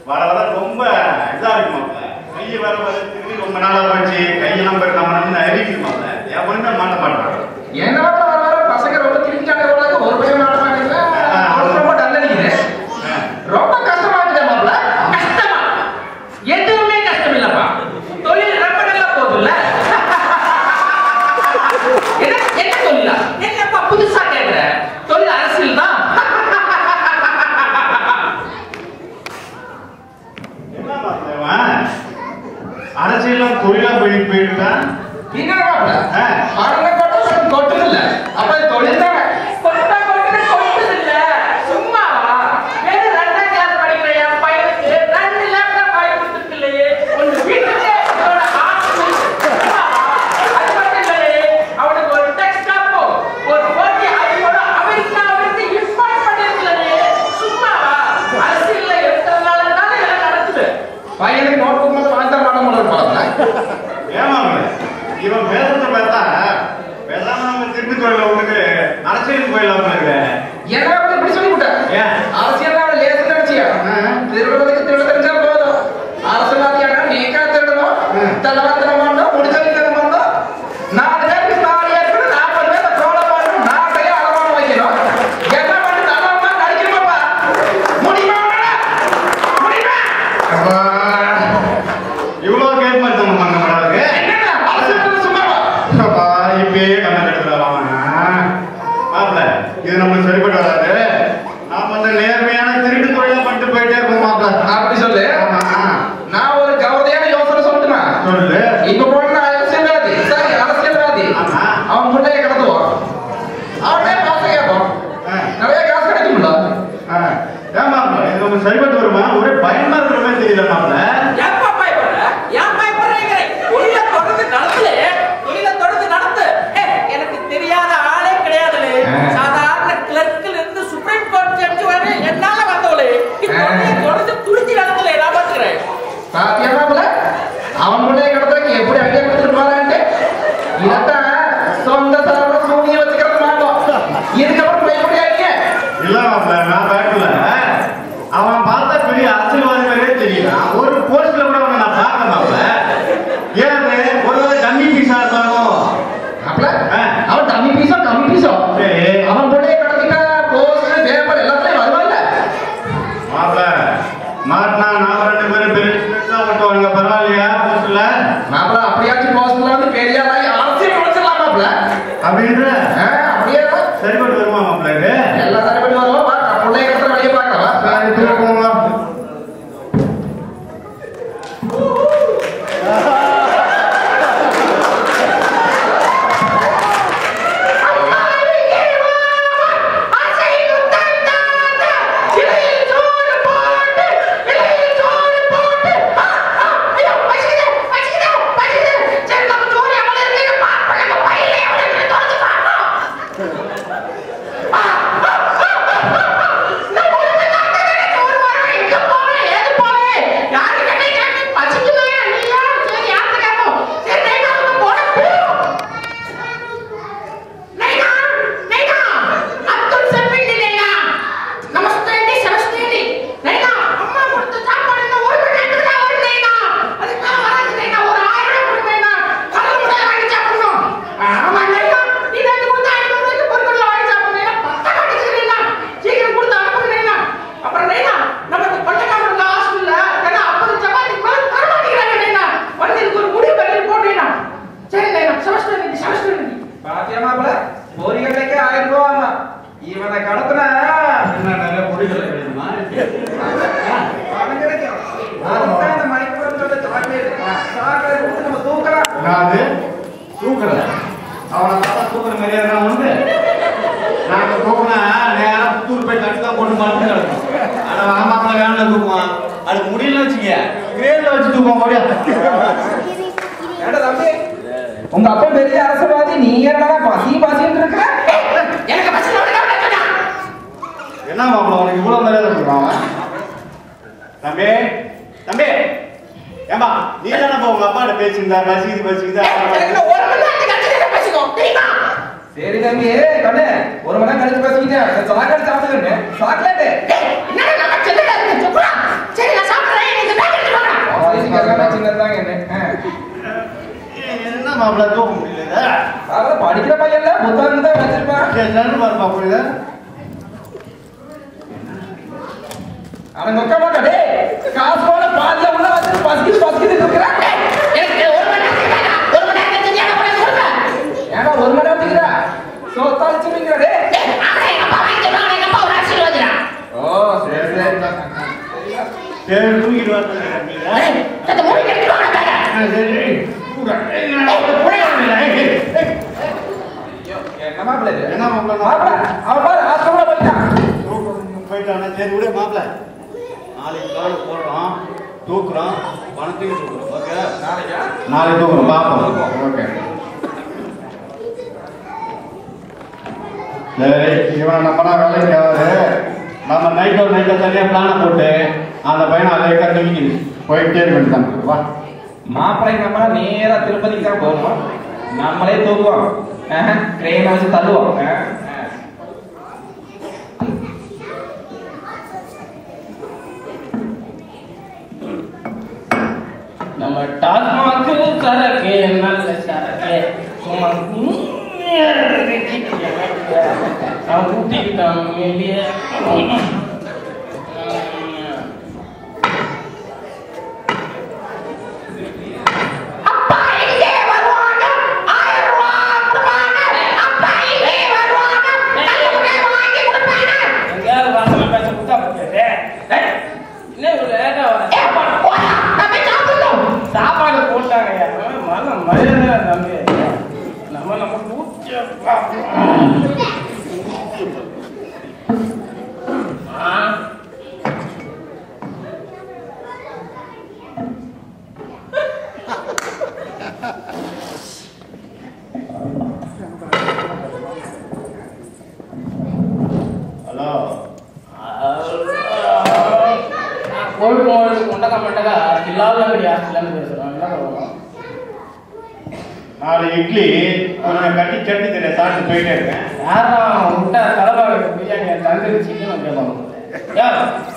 வர வர ரொம்ப இதா இருக்குமாப்ல. கையை வர வர திரும்பி ரொம்ப நாளா போச்சு. கையெல்லாம் போய் நம்ம அறிவிக்குமாப்ல. என் பொண்ணு மாட்ட மாட்டாங்க. என்ன வர வர பசங்க ரொம்ப திரும்பிட்டாங்க. ஒரு பையன் மாட்ட மாட்டேங்குது. ரொம்ப டல் அடிக்குது. ரொம்ப கஷ்டமா இருக்குது மாப்ள. கஷ்டமா? எதுவுமே கஷ்டம் இல்லப்பா. தொழில் ரொம்ப நல்லா போகுதுல்ல. என்ன தொழிலா? என்னப்பா புதுசா கேக்குற? தொழில் அரசியல் தான். என்ன மாப்ள அரசியல் தொழிலா போயிட்டா என்ன மாப்ள? ஆளுங்க கொட்டது இல்ல. அப்ப தொழில் தான். கொட்டது இல்ல. சும்மாவா? வேற 2ஆம் கிளாஸ் படிக்கிற என் பையனுக்கு 2 லேப்டாப் வாங்கி கொடுத்துருக்கலையே. ஒன்று வீட்டுக்கு அவனோட அது மட்டும் இல்லையே. அவனுக்கு ஒரு டெஸ்க்டாப்போ ஒரு 40 ஐயோட அவருக்கு இன்ஸ்பால் பண்ணிருக்கலையே. சும்மாவா? அரசியல்ல எடுத்ததுனால தான் இதெல்லாம் நடக்குது. பையனுக்கு நோட் புக் மட்டும் வாங்கி தர மாட்டோம் ஏமாங்க இவன் பேசுறத பார்த்தா பேசாம நம்ம திருப்பி தொழில உனக்கு அரசியலுக்கு போயிடலாம் இருக்கு. என்ன இப்படி சொல்லி விட்டேன். அரசியல் லேசு நினைச்சியா? திருடுறதுக்கு திருட தெரிஞ்சா போதும். அரசியல்வாதியான நீக்கா திருடணும், தலைவாத்திரம் பண்ணணும், முடிச்சலித்தனம் பண்ணணும், 4 பேருக்கு 4 ஏற்கனவே 40 பேர் கோலை பண்ணணும், நாட்டையே அளவான வைக்கணும். என்ன பண்ணி நல்லவா நடிக்கணுமாப்பா? முடியுமா? முடியுமா? இவ்வளவு கேட்க மாட்டாங்க மன்னமடாவுக்கு. என்னடா அரசியல் சும்மாவா? இப்பயே கண்ண எடுத்துடலாம் மாப்பிள்ள. இது நமக்கு சரிப்பட்டு வராது. நாம வந்து நேர்மையான திருட்டு தொழிலா பண்ணிட்டு போயிட்டே இருக்கோம் மாப்பிள்ள. அப்படி சொல்லு. நான் ஒரு கவலையான யோசனை சொல்லட்டுமா? சொல்லு. இப்ப போன அரசியல்வாதி சரி அரசியல்வாதி அவன் முட்டையை கடத்துவான். அவனே காசு கேட்பான். நிறைய காசு கிடைக்கும்ல. ஏன் மாப்பிள்ள இது நமக்கு சரிப்பட்டு வருமா? ஒரே பயமா இருக்கிற மாதிரி தெரியல மாப்பிள்ள. ஏப்பா பயப்படுற? ஏன் பயப்படுறீங்க? தொழில தொடர்ந்து நடத்து. எனக்கு தெரியாத ஆளே கிடையாதுலே. சாதாரண கிளர்க்ல இருந்து சுப்ரீம் கோர்ட் ஜட்ஜ் வரை என்னால வந்தவளே. தொடர்ந்து துடிச்சு நடத்தல நான் பாத்துக்கிறேன். பாத்தியா மாப்பிள்ள? அவன் முட்டையை கடத்துறதுக்கு எப்படி ஐடியா கொடுத்துட்டு போறான்ட்டு. இதான் சொந்த சார்ப சூனிய வச்சுக்கிறது மாட்டோம். இதுக்கப்புறம் பயப்படியாங்க. இல்ல மாப்பிள்ள நான் பயப்படல. அவன் பார்த்தா பெரிய அரசியல்வாதி மாதிரியே தெரியல. ஒரு போஸ்ட்ல கூட அவனை நான் பார்க்க மாப்பிள்ள. ஏன் ஒரு டம்மி பீஸா இருந்தாலும் மாப்பிள்ள அவன் டம்மி பீஸோ அவன் முட்டையை கடத்திட்டா போஸ்ட் பேப்பர் எல்லாத்தையும் வருவான்ல. மாப்பிள்ள மாட்டினா நாம 2 பேரும் பெரிய ஓட்டுவாங்க. பரவாயில்லையா போஸ்ட்ல? மாப்பிள்ள அப்படியாச்சும் போஸ்ட்ல வந்து பெரிய அரசியல் முடிச்சிடலாம் மாப்பிள்ள. அப்படின்ற அப்படியே சரிபட்டு வருமா மாப்பிள்ள? எல்லாம் சரிபட்டு வருவோம். பிள்ளைய கடத்த வழியை பார்க்கலாம். இவனை கடத்தினா நிறைய பொடிகளை கிடைக்குமா? அவனை தூக்குற மாதிரியே வந்து நாங்க தூக்குனா நேரம் புத்தூர் போய் கட்டுதான் கொண்டு மாட்டு கிடக்கும். ஆனா மாமாக்களை வேலை தூக்குவான். அதுக்கு முடியல வச்சுக்க கிரேட்ல வச்சு தூக்குவோம். தம்பி உங்க அப்பா பெரிய அரசியல்வாதி, நீ என்னடா பாசிட்டு இருக்க? எனக்கு என்ன மாப்பிள்ள உனக்கு இவ்வளவு மரியாதை கொடுக்குறான்? தம்பி தம்பி ஏம்பா நீ தானப்பா உங்க அப்பாட்ட பேசியிருந்தா பசிக்குது சரி தம்பி கண்ணு 1 மணி நேரம் கழிச்சு பேசிக்கிட்டேன். சாக்லேட் சாப்பிடுங்க. சாக்லேட் சரி நான் சாப்பிடுறேன். மாப்பிள்ள தூக்க முடியல. அதான் படிக்கிற பையன்ல புத்தகம் தான் வச்சிருப்பான். சரி பாருப்பா புரியுது. அவன் நொக்க மாட்டா டேய். காசு போல பாதியா உள்ள வச்சு பஸ்கி இருக்குறா. எனக்கு ஒரு மணி நேரம் தெரியாத போல சொல்ற. ஏன்னா ஒரு மணி நேரம் திங்கறா. சோத்தாலிச்சு திங்கறா டேய். எங்க அப்பா வாங்கிட்டாங்க, எங்க அப்பா ஒரு ஆசீர்வாதம். ஓ சரி சரி. சரி தூக்கிட்டு வரேன். ஏய், தத்த மூடி கட்டிடுவாங்க பாரு. சரி கூட. என்ன மாப்பிள்ளை இது? என்ன மாப்பிள்ள? மாப்பிள்ளை அவன் பாரு ஆஸ்பத்திரில போயிட்டான். போயிட்டானே. சரி விடு மாப்பிள்ள. நாளைக்கு காலை போடுறோம், தூக்குறோம், பணத்துக்கு தூக்குறோம். ஓகே நாளைக்கா? நாளைக்கு தூக்குறோம் பார்ப்போம். ஓகே சரி. இவனை நம்மனா வேலைக்கு ஆகாது. நம்ம நைட்டை தனியாக பிளானை போட்டு அந்த பையனை அதை எங்கே தூக்கி போயிட்டே இருக்க வேண்டியதான். வா மாப்பிள்ளைக்கு நம்ம நேரா திருப்பதிக்கு தான் போகணும். நம்மளே தூக்குவோம். ட்ரெயினை வச்சு தள்ளுவோம். நம்ம டாஸ்மாக்கு சரக்கு நல்ல சரக்கு சும்மா அவன் கூட்டிக்கிட்டான் வெளியே. சாப்பாடு போட்டாங்க மரியாதை தம்பி. நம்ம ஹலோ கோழிக்கோடு கொண்டக்கா கில்லாவில் ஹாஸ்டல்லேருந்து பேசுகிறோம். என்ன சொல்லுவோம்? 4 இட்லி கொஞ்சம் கட்டி சட்னி தர சாப்பிட்டு போயிட்டே இருக்கேன். யாரும் விட்டா தலைவாக பிரியாணி தந்துட்டு சிக்கன் கேட்பாங்க.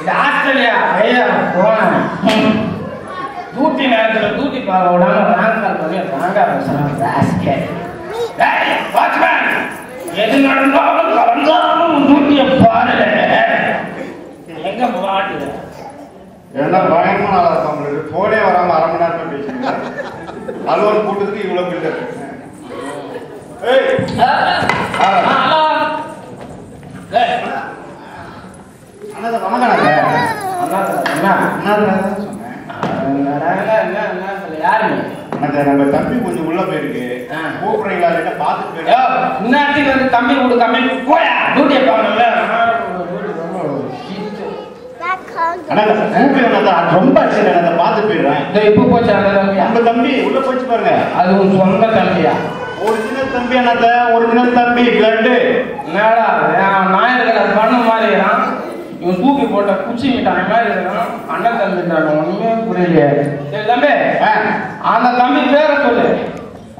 இது ஆஸ்திரேலியா ஐயா போனேன். டூட்டி நேரத்தில் டூட்டி பார்க்க விடாம ராங் கால் பண்ணி ராங்கா பேசுகிறேன். வாட்ச்மேன் எது நடந்தாலும் கலந்தாலும் டூட்டியை பாருல. எங்க பாட்டு என்ன பயங்கரமா நாளா இருக்கும் உங்களுக்கு. போனே வராம அரை மணி நேரமா பேசுறீங்க. அலுவல் கூட்டத்துக்கு இவ்வளவு பில்டர். ஹலோ அண்ணா வணக்கம். நம்ம தம்பி கொஞ்சம் உள்ள போயிருக்கு. கூப்பிடுறீங்களா இல்ல பாத்துட்டு போயிருக்கு. இன்னத்துக்கு வந்து தம்பி கொடு தம்பி போயா டூட்டியை பாருங்க. ரொம்ப பாத்து போயிடுறேன். இப்ப போச்சு அந்த தம்பி. அந்த தம்பி உள்ள போச்சு பாருங்க. அது உன் சொந்த தம்பியா? ஒரிஜினல் தம்பி அண்ணாத்த. ஒரிஜினல் தம்பி பிளட். என்னடா நான் இருக்கிற பண்ண மாதிரி இருக்கிறான். இவன் தூக்கி போட்ட குச்சி மிட்டாய் மாதிரி இருக்கிறான். அண்ணன் தம்பிட்டான். ஒண்ணுமே புரியலையே. சரி தம்பி அந்த தம்பி பேரை சொல்லு,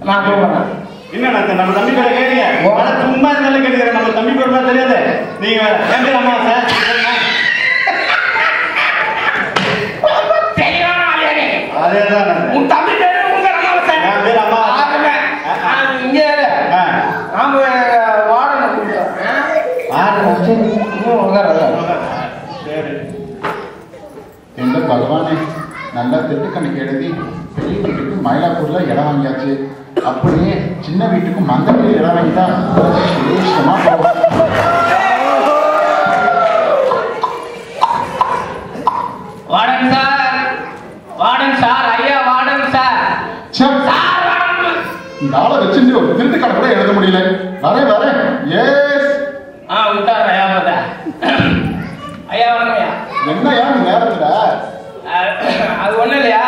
நான் சொல்றேன். என்ன நம்ம தம்பி பேரை கேட்டீங்க? சும்மா இருந்தாலும் கேட்டுக்கிறேன். நம்ம தம்பி பேர் தான் தெரியாது. நீங்க என் பேர் அம்மா சார். அதேதான் உன் தம்பி பேரு உங்க அம்மா இங்க நாம வாடனை கொடுத்தோம். எங்க பகவானே, நல்லா திட்டு கணக்கு எழுதி பெரிய வீட்டுக்கு மயிலாப்பூர்ல இடம் வாங்கியாச்சு. அப்படியே சின்ன வீட்டுக்கு மந்தவெளியில் இடம் வாங்கிட்டா சுரேஷமா போகும். வாடன் சார், வாடன் சார், ஐயா வாடன் சார். இந்த ஆளை வச்சு ஒரு திருட்டு கணக்கு கூட எழுத முடியல. வரேன் எஸ். விட்டார் ஐயா பார்த்தா. ஐயா வணக்கம்யா. என்னையா இந்த நேரத்துல? அது ஒண்ணும் இல்லையா,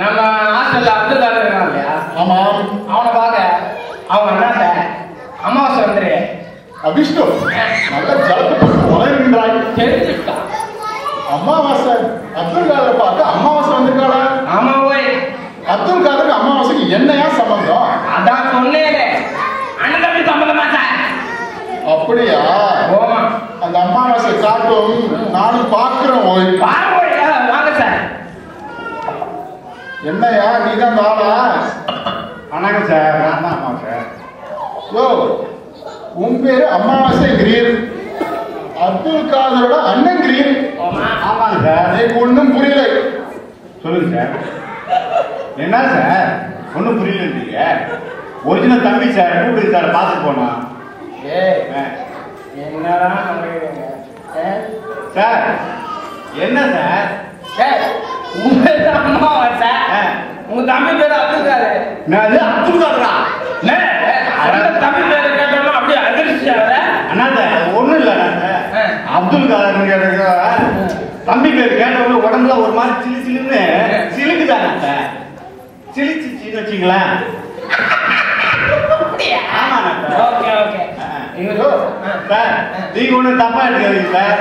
நம்ம ஹாஸ்டல்ல அப்துல் காதர் இருக்கான் இல்லையா? ஆமா. அவனை பார்க்க அவங்க அண்ணாட்ட அமாவாசை வந்துரு அபிஷ்டு நல்ல ஜலத்து உலகின்றாய். தெரிஞ்சுட்டான். அமாவாசை அப்துல் காதரை பார்க்க அமாவாசை வந்திருக்காளா? ஆமா போய் அப்துல் காதருக்கு அமாவாசைக்கு என்னையா சம்பந்தம்? அதான் சொன்னேன், அண்ணன் தம்பி சம்பந்தமா சார். அப்படியா? ஓமா அந்த அமாவாசை காட்டும் நானும் பார்க்கிறேன். ஓய் வாங்க சார். என்னையா நீதான் ஆளா? வணக்கம் சார். நான் தான் அம்மா சார். யோ உன் பேரு அமாவாசை கிரீர், அப்துல் காதரோட அண்ணன் கிரீர். ஆமாங்க சார். எனக்கு ஒன்றும் புரியல. சொல்லுங்க சார். என்ன சார் ஒன்றும் புரியலன்றீங்க? ஒரிஜினல் தம்பி சார், கூப்பிடுங்க சார், பார்த்துட்டு போனோம். என்னடா சார் என்ன சார்? உங்க அம்மாவா சார்? உங்க தம்பி பேரு அப்துல் காதர். நான் அப்துல் காதரா? தம்பி பேரு கேட்டோம்னா அப்படியே அதிர்ச்சி ஆகுற. அண்ணா சார் ஒன்றும் இல்லை. அப்துல் காதர் கேட்ட தம்பி பேர் கேட்டவங்க உடம்புல ஒரு மாதிரி சிலு சிலுன்னு சிலுக்குதாங்க சார். சிலிச்சின்னு வச்சுங்களேன். சார் நீங்க ஒன்றும் தப்பா எடுக்காதீங்க சார்.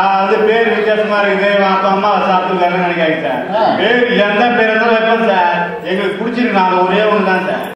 அது பேர் வித்தியாசமா இருக்குது, அம்மா சாப்பிட்டு நினைக்காதீங்க சார். பேர் எந்த பேர் இருந்தாலும் வைப்போம் சார். எங்களுக்கு பிடிச்சிருக்கு, நாங்கள் ஒரே ஒன்று தான் சார்.